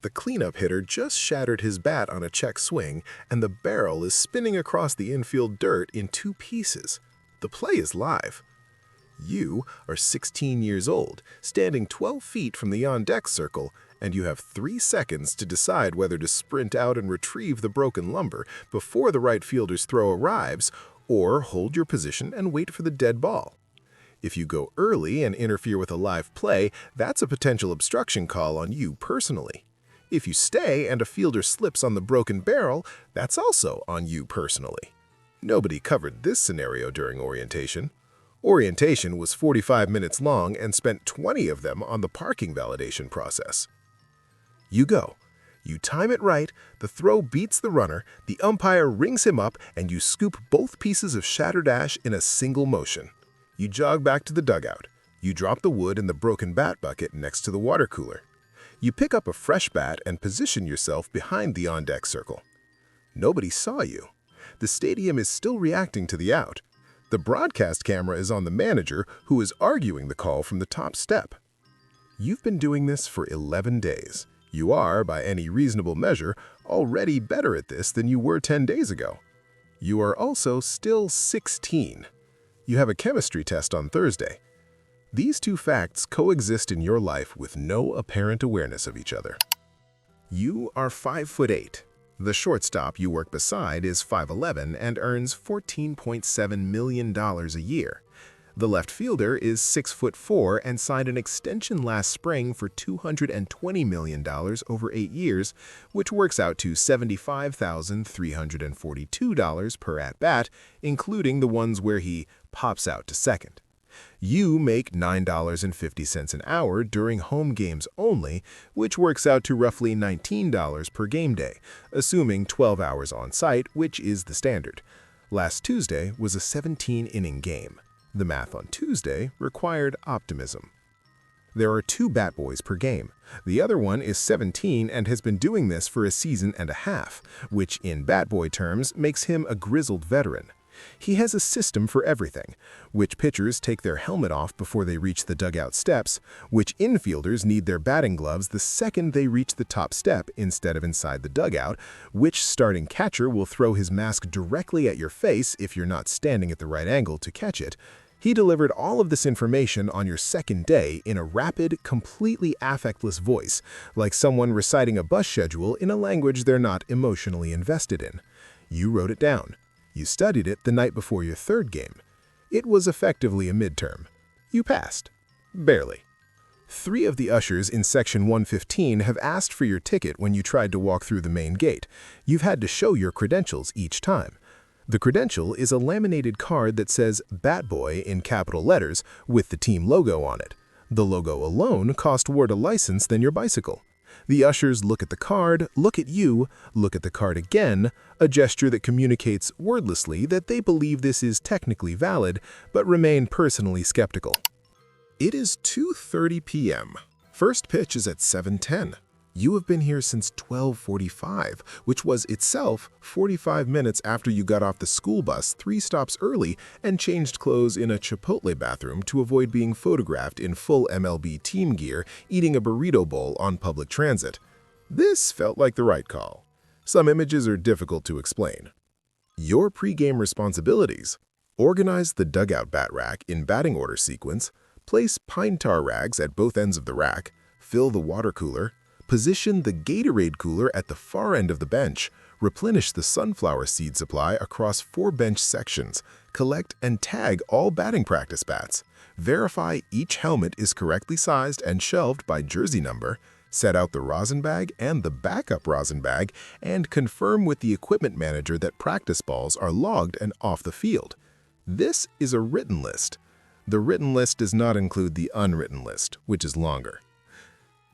The cleanup hitter just shattered his bat on a check swing, and the barrel is spinning across the infield dirt in two pieces. The play is live. You are 16 years old, standing 12 feet from the on-deck circle, and you have 3 seconds to decide whether to sprint out and retrieve the broken lumber before the right fielder's throw arrives, or hold your position and wait for the dead ball. If you go early and interfere with a live play, that's a potential obstruction call on you personally. If you stay and a fielder slips on the broken barrel, that's also on you personally. Nobody covered this scenario during orientation. Orientation was 45 minutes long and spent 20 of them on the parking validation process. You go. You time it right, the throw beats the runner, the umpire rings him up, and you scoop both pieces of shattered ash in a single motion. You jog back to the dugout. You drop the wood in the broken bat bucket next to the water cooler. You pick up a fresh bat and position yourself behind the on-deck circle. Nobody saw you. The stadium is still reacting to the out. The broadcast camera is on the manager, who is arguing the call from the top step. You've been doing this for 11 days. You are, by any reasonable measure, already better at this than you were 10 days ago. You are also still 16. You have a chemistry test on Thursday. These two facts coexist in your life with no apparent awareness of each other. You are 5'8". The shortstop you work beside is 5'11" and earns $14.7 million a year. The left fielder is 6'4" and signed an extension last spring for $220 million over 8 years, which works out to $75,342 per at-bat, including the ones where he pops out to second. You make $9.50 an hour during home games only, which works out to roughly $19 per game day, assuming 12 hours on site, which is the standard. Last Tuesday was a 17-inning game. The math on Tuesday required optimism. There are 2 Bat Boys per game. The other one is 17 and has been doing this for a season and a half, which in Bat Boy terms makes him a grizzled veteran. He has a system for everything: which pitchers take their helmet off before they reach the dugout steps, which infielders need their batting gloves the second they reach the top step instead of inside the dugout, which starting catcher will throw his mask directly at your face if you're not standing at the right angle to catch it. He delivered all of this information on your second day in a rapid, completely affectless voice, like someone reciting a bus schedule in a language they're not emotionally invested in. You wrote it down. You studied it the night before your third game. It was effectively a midterm. You passed. Barely. 3 of the ushers in Section 115 have asked for your ticket when you tried to walk through the main gate. You've had to show your credentials each time. The credential is a laminated card that says Bat Boy in capital letters with the team logo on it. The logo alone cost more a license than your bicycle. The ushers look at the card, look at you, look at the card again, a gesture that communicates wordlessly that they believe this is technically valid, but remain personally skeptical. It is 2:30 p.m. First pitch is at 7:10. You have been here since 12:45, which was itself 45 minutes after you got off the school bus 3 stops early and changed clothes in a Chipotle bathroom to avoid being photographed in full MLB team gear eating a burrito bowl on public transit. This felt like the right call. Some images are difficult to explain. Your pregame responsibilities: organize the dugout bat rack in batting order sequence, place pine tar rags at both ends of the rack, fill the water cooler, position the Gatorade cooler at the far end of the bench, replenish the sunflower seed supply across 4 bench sections, collect and tag all batting practice bats, verify each helmet is correctly sized and shelved by jersey number, set out the rosin bag and the backup rosin bag, and confirm with the equipment manager that practice balls are logged and off the field. This is a written list. The written list does not include the unwritten list, which is longer.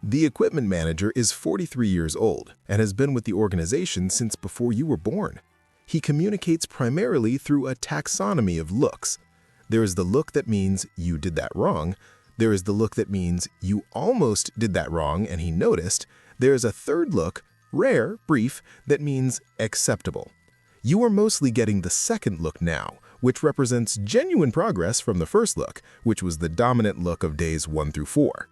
The equipment manager is 43 years old and has been with the organization since before you were born. He communicates primarily through a taxonomy of looks. There is the look that means you did that wrong. There is the look that means you almost did that wrong and he noticed. There is a third look, rare, brief, that means acceptable. You are mostly getting the second look now, which represents genuine progress from the first look, which was the dominant look of days 1 through 4.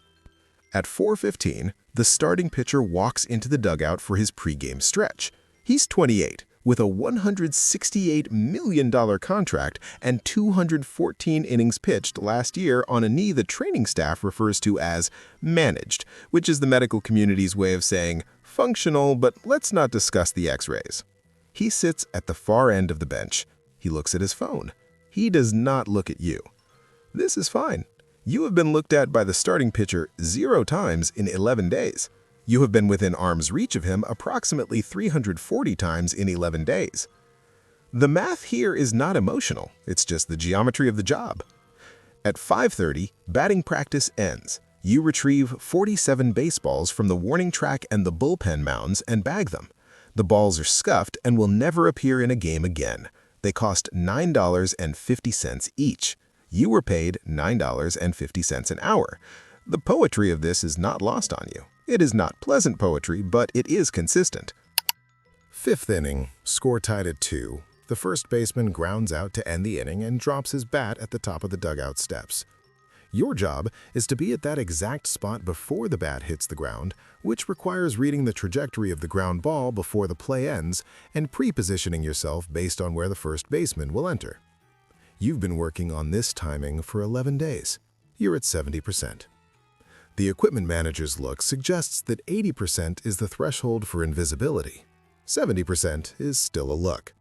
At 4:15, the starting pitcher walks into the dugout for his pregame stretch. He's 28, with a $168 million contract and 214 innings pitched last year on a knee the training staff refers to as managed, which is the medical community's way of saying functional, but let's not discuss the x-rays. He sits at the far end of the bench. He looks at his phone. He does not look at you. This is fine. You have been looked at by the starting pitcher 0 times in 11 days. You have been within arm's reach of him approximately 340 times in 11 days. The math here is not emotional, it's just the geometry of the job. At 5:30, batting practice ends. You retrieve 47 baseballs from the warning track and the bullpen mounds and bag them. The balls are scuffed and will never appear in a game again. They cost $9.50 each. You were paid $9.50 an hour. The poetry of this is not lost on you. It is not pleasant poetry, but it is consistent. 5th inning, score tied at 2. The first baseman grounds out to end the inning and drops his bat at the top of the dugout steps. Your job is to be at that exact spot before the bat hits the ground, which requires reading the trajectory of the ground ball before the play ends and pre-positioning yourself based on where the first baseman will enter. You've been working on this timing for 11 days. You're at 70%. The equipment manager's look suggests that 80% is the threshold for invisibility. 70% is still a look.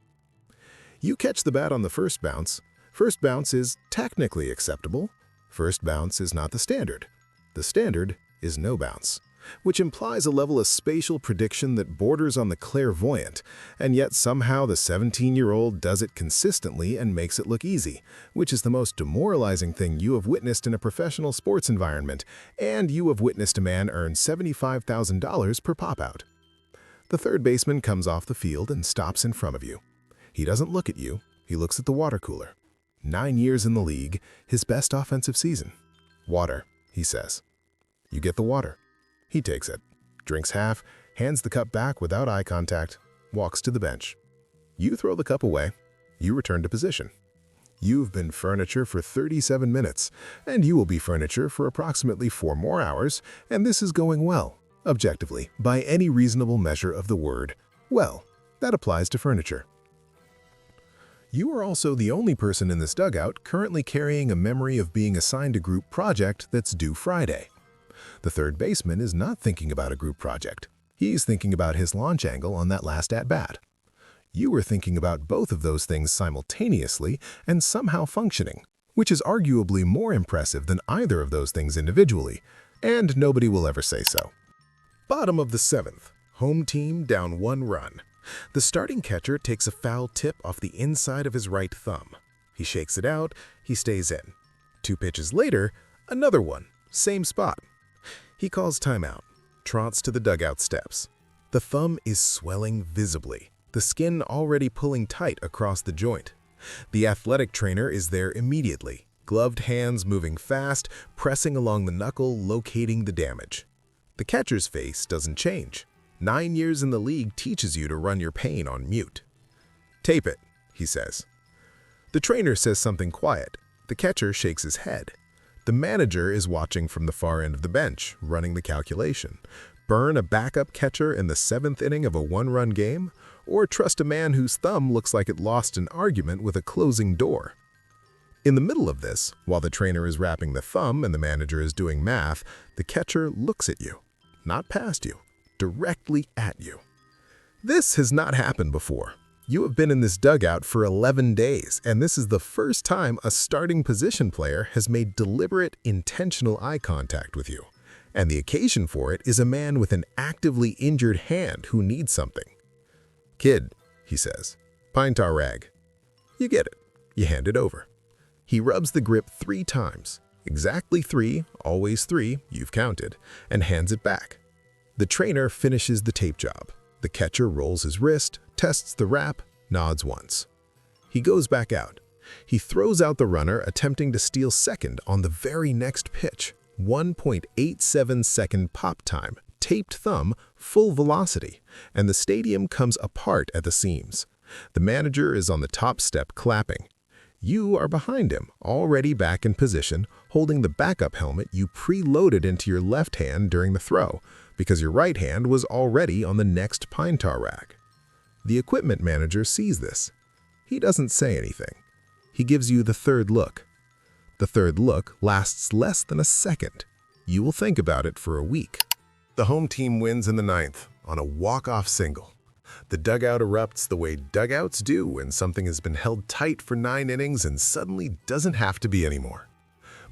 You catch the bat on the first bounce. First bounce is technically acceptable. First bounce is not the standard. The standard is no bounce, which implies a level of spatial prediction that borders on the clairvoyant, and yet somehow the 17-year-old does it consistently and makes it look easy, which is the most demoralizing thing you have witnessed in a professional sports environment, and you have witnessed a man earn $75,000 per pop-out. The third baseman comes off the field and stops in front of you. He doesn't look at you, he looks at the water cooler. 9 years in the league, his best offensive season. Water, he says. You get the water. He takes it, drinks half, hands the cup back without eye contact, walks to the bench. You throw the cup away. You return to position. You've been furniture for 37 minutes, and you will be furniture for approximately 4 more hours, and this is going well, objectively, by any reasonable measure of the word well. That applies to furniture. You are also the only person in this dugout currently carrying a memory of being assigned a group project that's due Friday. The third baseman is not thinking about a group project. He's thinking about his launch angle on that last at-bat. You are thinking about both of those things simultaneously and somehow functioning, which is arguably more impressive than either of those things individually, and nobody will ever say so. Bottom of the 7th, home team down 1 run. The starting catcher takes a foul tip off the inside of his right thumb. He shakes it out, he stays in. 2 pitches later, another one, same spot. He calls timeout, trots to the dugout steps. The thumb is swelling visibly, the skin already pulling tight across the joint. The athletic trainer is there immediately, gloved hands moving fast, pressing along the knuckle, locating the damage. The catcher's face doesn't change. 9 years in the league teaches you to run your pain on mute. Tape it, he says. The trainer says something quiet. The catcher shakes his head. The manager is watching from the far end of the bench, running the calculation. Burn a backup catcher in the 7th inning of a 1-run game? Or trust a man whose thumb looks like it lost an argument with a closing door? In the middle of this, while the trainer is wrapping the thumb and the manager is doing math, the catcher looks at you, not past you, directly at you. This has not happened before. You have been in this dugout for 11 days, and this is the first time a starting position player has made deliberate, intentional eye contact with you. And the occasion for it is a man with an actively injured hand who needs something. Kid, he says, pine tar rag. You get it. You hand it over. He rubs the grip 3 times, exactly 3, always 3, you've counted, and hands it back. The trainer finishes the tape job. The catcher rolls his wrist, tests the wrap, nods once. He goes back out. He throws out the runner, attempting to steal second on the very next pitch. 1.87 second pop time, taped thumb, full velocity, and the stadium comes apart at the seams. The manager is on the top step clapping. You are behind him, already back in position, holding the backup helmet you preloaded into your left hand during the throw, because your right hand was already on the next pine tar rag. The equipment manager sees this. He doesn't say anything. He gives you the third look. The third look lasts less than a second. You will think about it for a week. The home team wins in the ninth on a walk-off single. The dugout erupts the way dugouts do when something has been held tight for 9 innings and suddenly doesn't have to be anymore.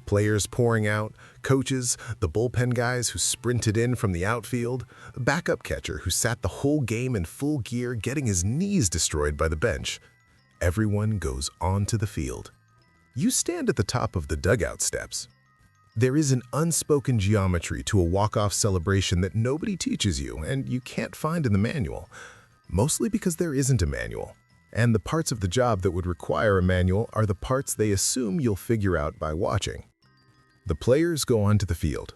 Players pouring out, coaches, the bullpen guys who sprinted in from the outfield, a backup catcher who sat the whole game in full gear getting his knees destroyed by the bench. Everyone goes onto the field. You stand at the top of the dugout steps. There is an unspoken geometry to a walk-off celebration that nobody teaches you and you can't find in the manual, mostly because there isn't a manual. And the parts of the job that would require a manual are the parts they assume you'll figure out by watching. The players go onto the field.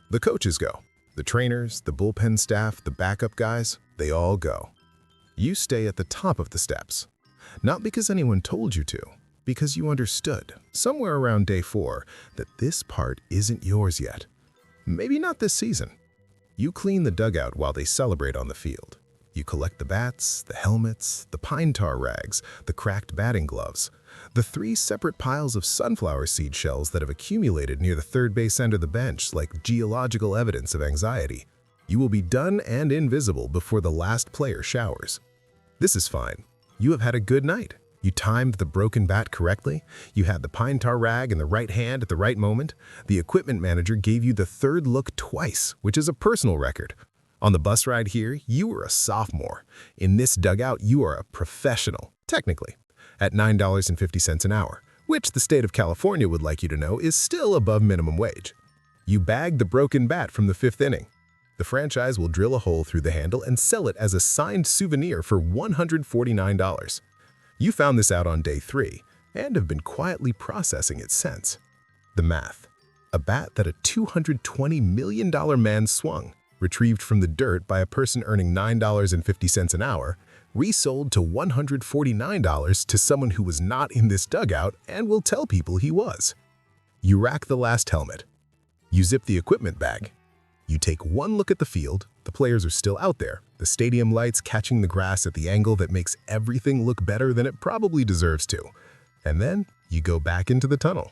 The coaches go. The trainers, the bullpen staff, the backup guys, they all go. You stay at the top of the steps. Not because anyone told you to, because you understood, somewhere around day 4, that this part isn't yours yet. Maybe not this season. You clean the dugout while they celebrate on the field. You collect the bats, the helmets, the pine tar rags, the cracked batting gloves, the 3 separate piles of sunflower seed shells that have accumulated near the third base end of the bench like geological evidence of anxiety. You will be done and invisible before the last player showers. This is fine. You have had a good night. You timed the broken bat correctly. You had the pine tar rag in the right hand at the right moment. The equipment manager gave you the third look twice, which is a personal record. On the bus ride here, you were a sophomore. In this dugout, you are a professional, technically, at $9.50 an hour, which the state of California would like you to know is still above minimum wage. You bagged the broken bat from the 5th inning. The franchise will drill a hole through the handle and sell it as a signed souvenir for $149. You found this out on day 3 and have been quietly processing it since. The math. A bat that a $220 million man swung, retrieved from the dirt by a person earning $9.50 an hour, resold to $149 to someone who was not in this dugout and will tell people he was. You rack the last helmet. You zip the equipment bag. You take one look at the field. The players are still out there, the stadium lights catching the grass at the angle that makes everything look better than it probably deserves to. And then you go back into the tunnel.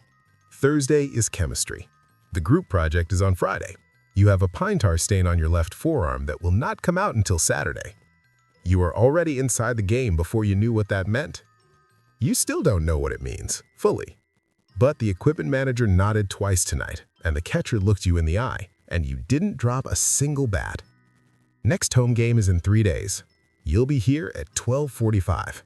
Thursday is chemistry. The group project is on Friday. You have a pine tar stain on your left forearm that will not come out until Saturday. You are already inside the game before you knew what that meant. You still don't know what it means, fully. But the equipment manager nodded twice tonight, and the catcher looked you in the eye, and you didn't drop a single bat. Next home game is in 3 days. You'll be here at 12:45.